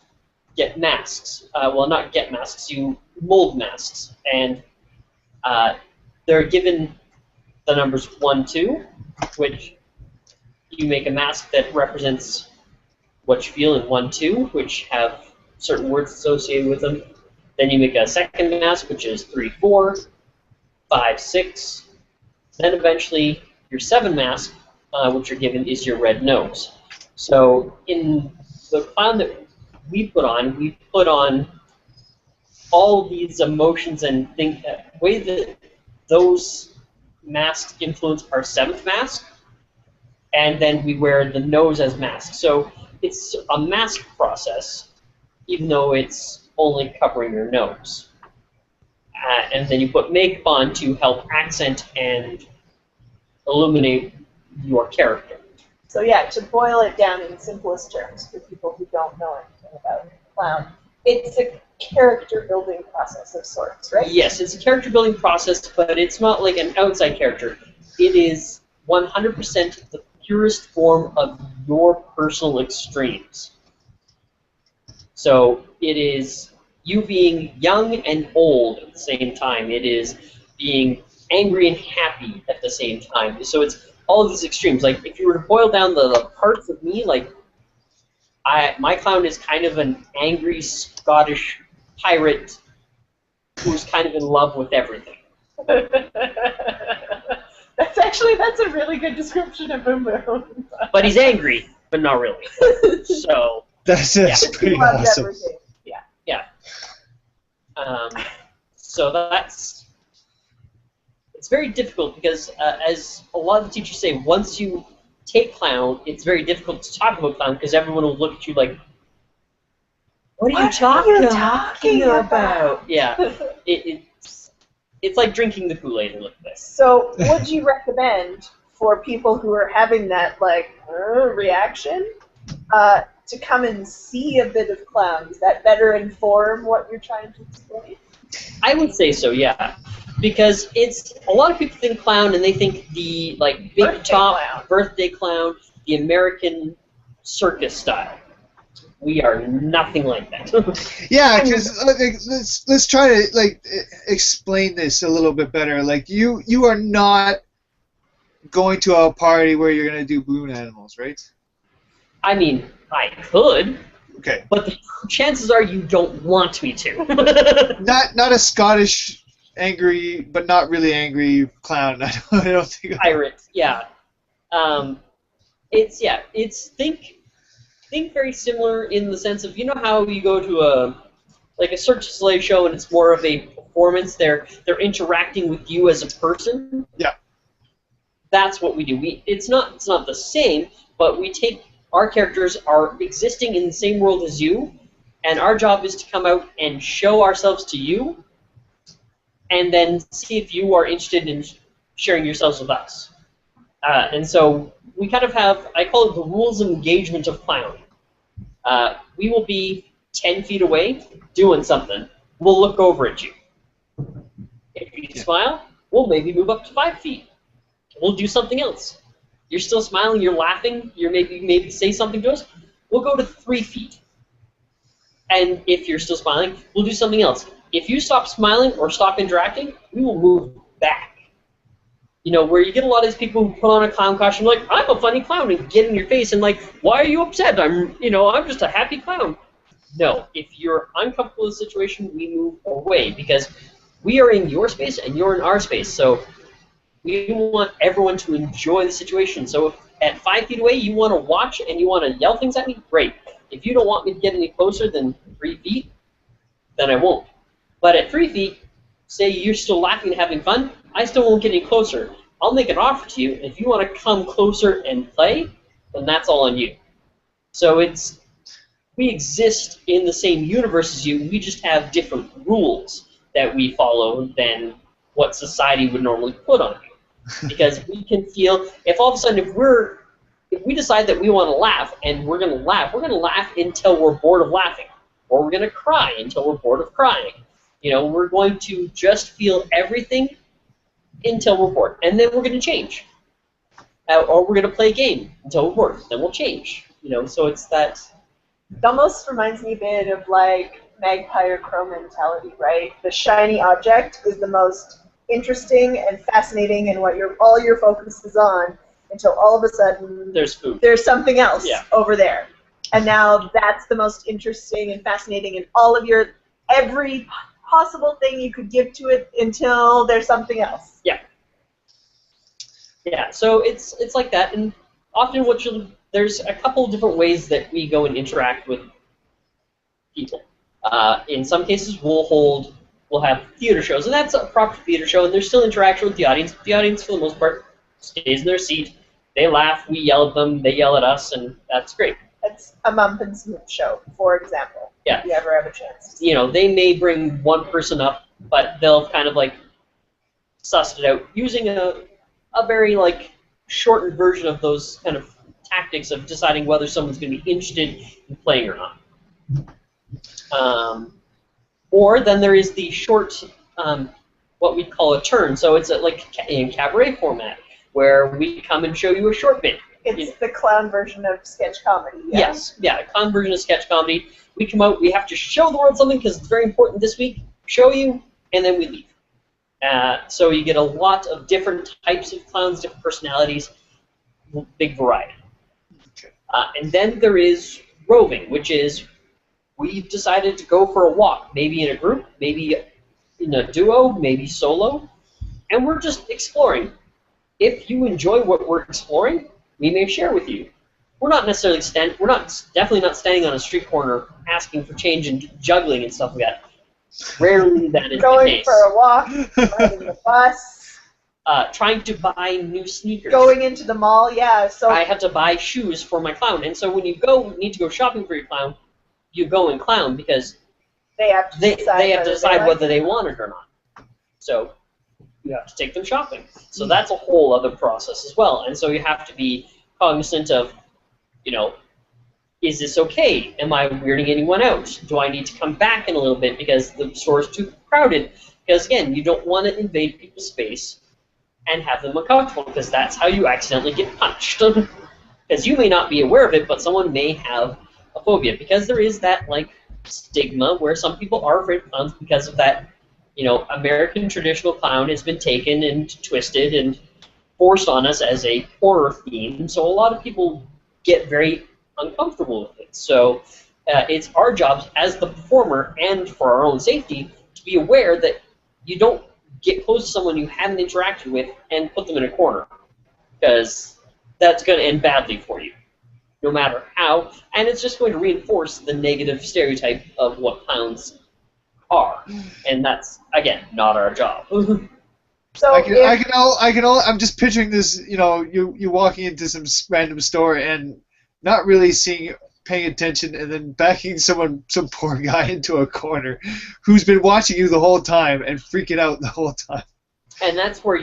get masks. Well, not get masks, you mold masks. And they're given the numbers 1, 2, which you make a mask that represents what you feel in 1, 2, which have certain words associated with them. Then you make a second mask, which is 3, 4, 5, 6. Then eventually your 7 mask, which you're given, is your red nose. So in the clown that we put on all these emotions and way that those masks influence our 7th mask, and then we wear the nose as mask. So it's a mask process, even though it's only covering your nose. And then you put makeup on to help accent and illuminate your character. So yeah, to boil it down in simplest terms for people who don't know anything about clown, it's a character building process of sorts, right? Yes, it's a character building process, but it's not like an outside character. It is 100% the purest form of your personal extremes. So it is you being young and old at the same time. It is being angry and happy at the same time. So it's all of these extremes. Like, if you were to boil down the parts of me, like, my clown is kind of an angry Scottish pirate who's kind of in love with everything. That's a really good description of Boom Boom. But he's angry, but not really. So That's pretty He loves awesome. everything. Yeah. yeah. So it's very difficult because, as a lot of the teachers say, once you take clown, it's very difficult to talk about clown because everyone will look at you like, what are you talking about? Yeah, it's like drinking the Kool-Aid a little bit. So, would you recommend for people who are having that reaction to come and see a bit of clown? Does that better inform what you're trying to explain? I would say so, yeah. Because it's a lot of people think clown and they think the big Birthday top clown. birthday clown, the American circus style. We are nothing like that. Yeah, because let's try to explain this a little bit better. Like you are not going to a party where you're gonna do balloon animals, right? I mean, I could, Okay. but the chances are you don't want me to. Not a Scottish angry, but not really angry clown. I don't think. Pirate, yeah. It's think very similar in the sense of, you know how you go to a Cirque du Soleil show and it's more of a performance. They're interacting with you as a person. Yeah. That's what we do. It's not the same, but we take our characters are existing in the same world as you, and our job is to come out and show ourselves to you, and then see if you are interested in sharing yourselves with us. And so we kind of have, I call it the rules of engagement of clown. We will be 10 feet away doing something. We'll look over at you. If you smile, we'll maybe move up to 5 feet. We'll do something else. You're still smiling, you're laughing, you're maybe say something to us, we'll go to 3 feet. And if you're still smiling, we'll do something else. If you stop smiling or stop interacting, we will move back. You know, where you get a lot of these people who put on a clown costume, like, I'm a funny clown, and get in your face and like, why are you upset? I'm just a happy clown. No, if you're uncomfortable with the situation, we move away because we are in your space and you're in our space. So we want everyone to enjoy the situation. So if at 5 feet away you want to watch and you want to yell things at me, great. If you don't want me to get any closer than 3 feet, then I won't. But at 3 feet, say you're still laughing and having fun, I still won't get any closer. I'll make an offer to you. If you want to come closer and play, then that's all on you. So we exist in the same universe as you. We just have different rules that we follow than what society would normally put on you. Because we can feel, if all of a sudden if we decide that we want to laugh and we're going to laugh until we're bored of laughing, or we're going to cry until we're bored of crying. We're going to just feel everything until we're bored, and then we're going to change. Or we're going to play a game until we're bored, then we'll change. So it's that. It almost reminds me a bit of magpie or crow mentality, right? The shiny object is the most interesting and fascinating and what all your focus is on, until all of a sudden There's food. there's something else Yeah. over there. And now that's the most interesting and fascinating in all of your, every possible thing you could give to it until there's something else. Yeah, so it's like that, and often there's a couple different ways that we go and interact with people. In some cases, we'll have theater shows, and that's a proper theater show, and there's still interaction with the audience. The audience, for the most part, stays in their seat. They laugh, we yell at them, they yell at us, and that's great. It's a Mump and Snoop show, for example. Yeah. If you ever have a chance. You know, they may bring one person up, but they'll kind of like suss it out using a very like shortened version of those kind of tactics of deciding whether someone's going to be interested in playing or not. Or then there is the short, what we call a turn. So it's like in cabaret format, where we come and show you a short bit. It's the clown version of sketch comedy. Yeah? Yes, yeah, a clown version of sketch comedy. We come out, we have to show the world something because it's very important this week, show you, and then we leave. So you get a lot of different types of clowns, different personalities, big variety. Okay. And then there is roving, which is we've decided to go for a walk, maybe in a group, maybe in a duo, maybe solo, and we're just exploring. If you enjoy what we're exploring, we may share with you. We're not necessarily definitely not standing on a street corner asking for change and juggling and stuff like that. Rarely that is the Going case. for a walk, riding the bus, Trying to buy new sneakers. going into the mall, yeah. So I have to buy shoes for my clown, and so when you need to go shopping for your clown, you go and clown because they have to decide whether they want it or not. So you have to take them shopping. So that's a whole other process as well, and so you have to be cognizant of, is this okay? Am I weirding anyone out? Do I need to come back in a little bit because the store is too crowded? Because again, you don't want to invade people's space and have them uncomfortable, because that's how you accidentally get punched. Because you may not be aware of it, but someone may have a phobia. Because there is that stigma where some people are afraid of clowns because of that. American traditional clown has been taken and twisted and forced on us as a horror theme. So a lot of people get very uncomfortable with it. So it's our job as the performer and for our own safety to be aware that you don't get close to someone you haven't interacted with and put them in a corner, because that's going to end badly for you, no matter how, and it's just going to reinforce the negative stereotype of what clowns are, and that's, again, not our job. So I'm just picturing this, you walking into some random store and not really paying attention, and then backing some poor guy into a corner who's been watching you the whole time and freaking out the whole time. And that's where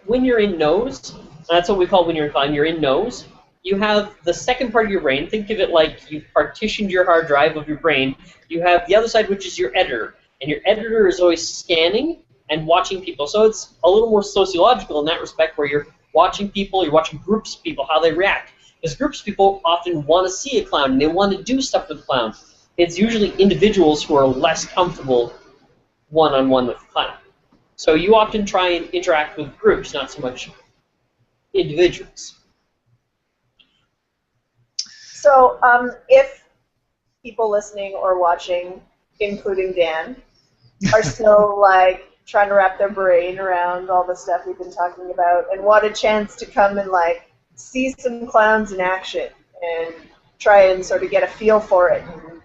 when you're in nose, that's what we call when you're in clown, you're in nose, you have the second part of your brain, think of it like you've partitioned your hard drive of your brain, you have the other side, which is your editor, and your editor is always scanning and watching people. So it's a little more sociological in that respect, where you're watching people, you're watching groups of people, how they react. Because groups of people often want to see a clown, and they want to do stuff with the clown. It's usually individuals who are less comfortable one-on-one with the clown. So you often try and interact with groups, not so much individuals. So if people listening or watching, including Dan, are still trying to wrap their brain around all the stuff we've been talking about and want a chance to come and see some clowns in action and try and sort of get a feel for it and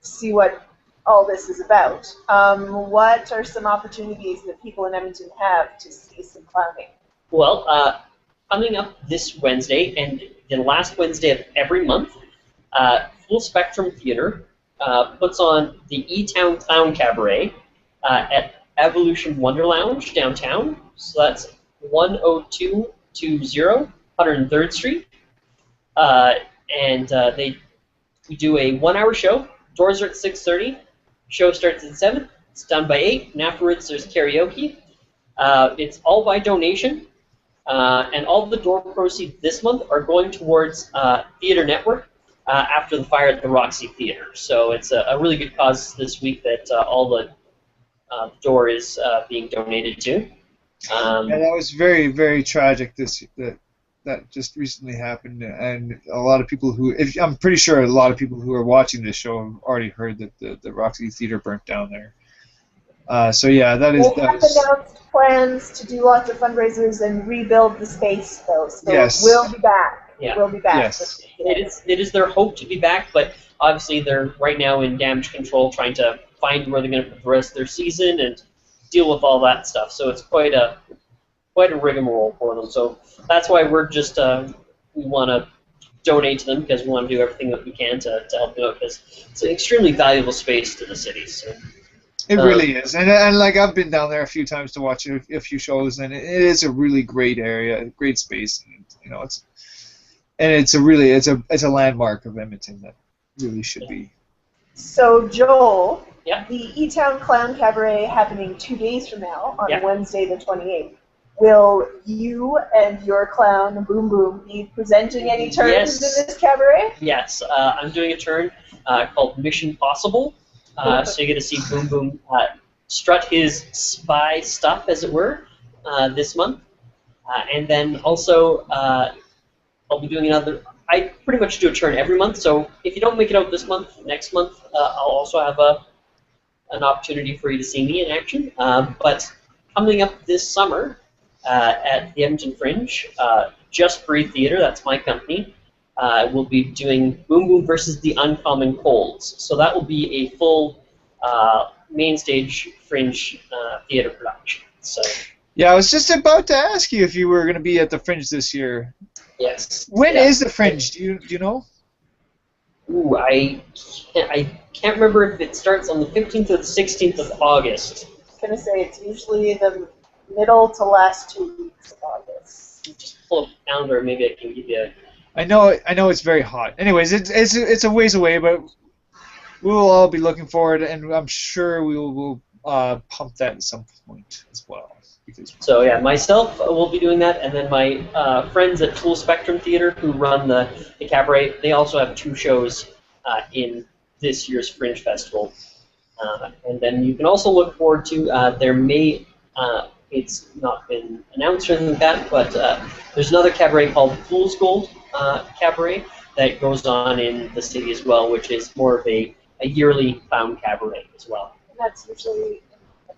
see what all this is about, what are some opportunities that people in Edmonton have to see some clowning? Well, coming up this Wednesday and the last Wednesday of every month, Full Spectrum Theatre puts on the E-Town Clown Cabaret at Evolution Wonder Lounge downtown. So that's 10220 103rd Street. We do a 1-hour show. Doors are at 6:30. Show starts at 7. It's done by 8, and afterwards there's karaoke. It's all by donation. And all the door proceeds this month are going towards Theatre Network after the fire at the Roxy Theatre. So it's a really good cause this week that all the door is being donated to. And that was very, very tragic. that just recently happened, and a lot of people I'm pretty sure a lot of people who are watching this show have already heard that the Roxy Theater burnt down there. So yeah, They have announced plans to do lots of fundraisers and rebuild the space, though. So Yes. we'll be back. Yeah. We'll be back. Yes. It is their hope to be back, but obviously they're right now in damage control, trying to find where they're going to put the rest of their season and deal with all that stuff. So it's quite a rigmarole for them. So that's why we're just we want to donate to them, because we want to do everything that we can to help them out, because it's an extremely valuable space to the city. So. It really is, and like I've been down there a few times to watch a few shows, and it is a really great area, a great space, and it's a landmark of Edmonton that really should be. So Joel, Yeah. the E-Town Clown Cabaret happening 2 days from now on Yeah. Wednesday the 28th. Will you and your clown Boom Boom be presenting any turns Yes. in this cabaret? Yes, I'm doing a turn called Mission Possible. So you get to see Boom Boom strut his spy stuff, as it were, this month. And then also, I'll be doing another. I pretty much do a turn every month. So if you don't make it out this month, next month, I'll also have an opportunity for you to see me in action. But coming up this summer at the Edmonton Fringe, Just Breathe Theater, that's my company, we'll be doing Boom Boom versus the Uncommon Colds. So that will be a full main stage Fringe theater production. So Yeah, I was just about to ask you if you were going to be at the Fringe this year. yes. When Yeah. is the Fringe? Do you know? Ooh, I can't remember if it starts on the 15th or the 16th of August. I was going to say it's usually the middle to last 2 weeks of August. Just pull up the calendar, maybe I can give you a... I know it's very hot. Anyways, it's a ways away, but we will all be looking forward, and I'm sure we will pump that at some point as well. So yeah, myself will be doing that, and then my friends at Full Spectrum Theater, who run the cabaret, they also have 2 shows in this year's Fringe Festival. And then you can also look forward to there may it's not been announced or anything like that, but there's another cabaret called Fool's Gold Cabaret that goes on in the city as well, which is more of a yearly clown cabaret as well. And that's usually in the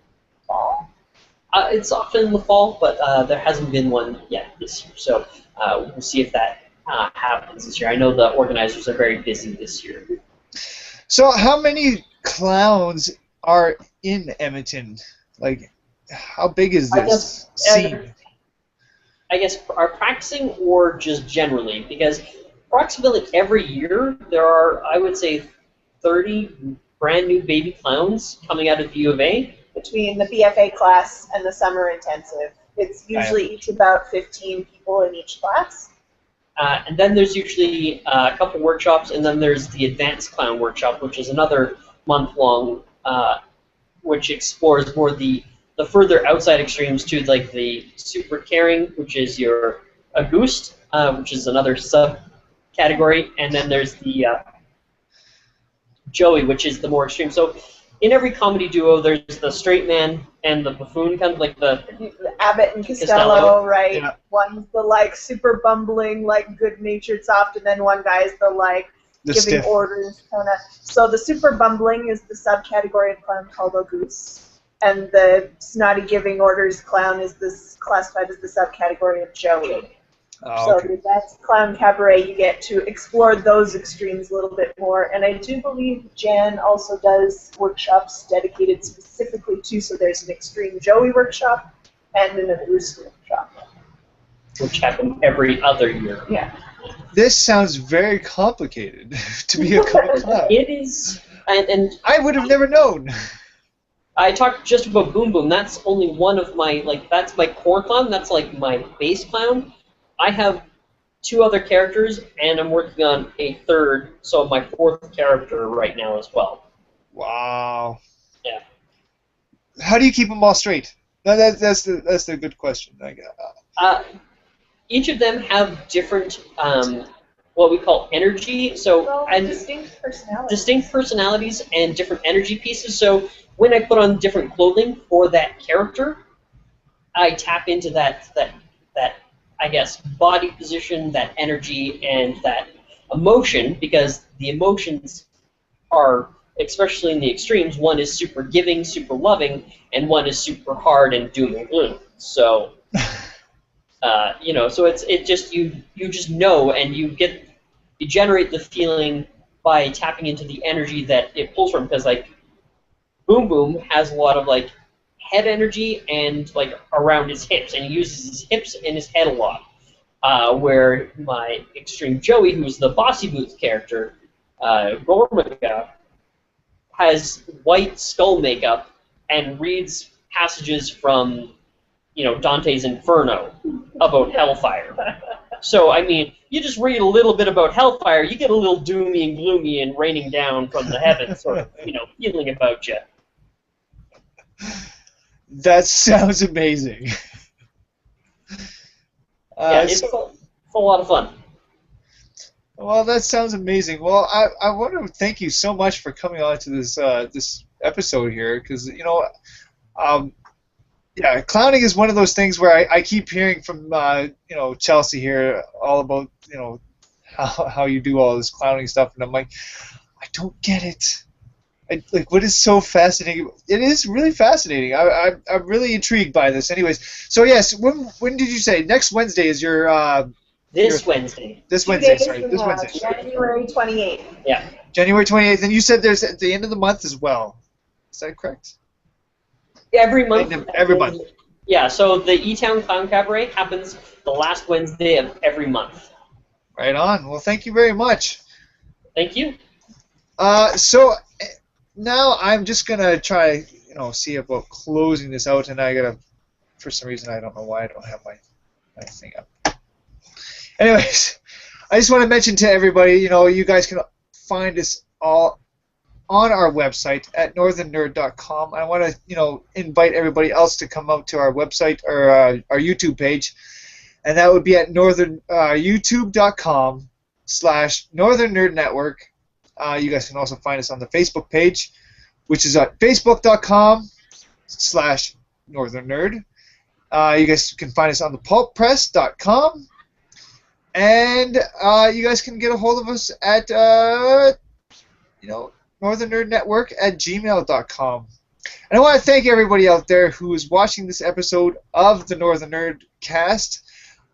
fall. It's often in the fall, but there hasn't been one yet this year. So we'll see if that happens this year. I know the organizers are very busy this year. So how many clowns are in Edmonton? Like, how big is this scene? I guess are practicing or just generally? Because approximately every year there are, I would say, 30 brand new baby clowns coming out of the U of A. Between the BFA class and the summer intensive. It's usually each about 15 people in each class. And then there's usually a couple workshops, and then there's the Advanced Clown Workshop, which is another month-long, which explores more the further outside extremes to, like the Super Caring, which is your Auguste, which is another subcategory, and then there's the Joey, which is the more extreme. So in every comedy duo, there's the straight man and the buffoon, kind of like the Abbott and Costello, right? Yeah. One's the like super bumbling, like good-natured soft, and then one guy's the like the giving stiff orders kind of. So the super bumbling is the subcategory of clown called Auguste, and the snotty giving orders clown is this classified as the subcategory of Joey. Oh, okay. So that's Clown Cabaret. You get to explore those extremes a little bit more. And I do believe Jan also does workshops dedicated specifically to, so there's an Extreme Joey workshop and an Auguste workshop. which happen every other year. Yeah. This sounds very complicated to be a clown. It is, and I would have never known. I talked just about Boom Boom. That's only one of my, that's my core clown. That's like my base clown. I have 2 other characters, and I'm working on a 3rd, so my 4th character right now as well. Wow. Yeah. How do you keep them all straight? No, that's the good question. Each of them have different, what we call energy. So and distinct personalities. Distinct personalities and different energy pieces. So when I put on different clothing for that character, I tap into that I guess, body position, that energy, and that emotion, because the emotions are, especially in the extremes, one is super giving, super loving, and one is super hard and doom and gloom. So, so it just you just know, and you generate the feeling by tapping into the energy that it pulls from, because like Boom Boom has a lot of like head energy and like around his hips, and he uses his hips and his head a lot. Where my Extreme Joey, who's the Bossy Boots character, Gormaga, has white skull makeup and reads passages from, Dante's Inferno about hellfire. So, I mean, you just read a little bit about hellfire, you get a little doomy and gloomy and raining down from the heavens sort of, feeling about you. That sounds amazing. Yeah, it's a lot of fun. Well, that sounds amazing. Well, I want to thank you so much for coming on to this episode here, because clowning is one of those things where I keep hearing from Chelsea here all about how you do all this clowning stuff, and I'm like, I don't get it. What is so fascinating? It is really fascinating. I'm really intrigued by this. Anyways, so yes, when did you say next Wednesday is your? Wednesday. This Wednesday, sorry. This Wednesday. January 28th. Yeah. January 28th, and you said there's at the end of the month as well. Is that correct? Every month. Every month. Yeah. So the E-Town Clown Cabaret happens the last Wednesday of every month. Right on. Well, thank you very much. Thank you. So now I'm just gonna try, see about closing this out, and I gotta, for some reason, I don't know why I don't have my thing up. Anyways, I just want to mention to everybody, you guys can find us all on our website at northernnerd.com. I want to, invite everybody else to come out to our website or our YouTube page, and that would be at youtube.com/Northern Nerd Network. You guys can also find us on the Facebook page, which is at facebook.com/Northern Nerd. You guys can find us on the pulppress.com. And you guys can get a hold of us at, Northern Nerd Network at gmail.com. And I want to thank everybody out there who is watching this episode of the Northern Nerd Cast.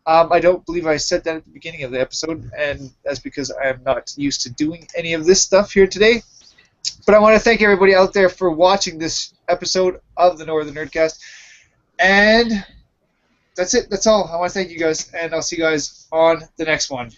I don't believe I said that at the beginning of the episode, and that's because I am not used to doing any of this stuff here today. But I want to thank everybody out there for watching this episode of the Northern Nerdcast. And that's it. That's all. I want to thank you guys, and I'll see you guys on the next one.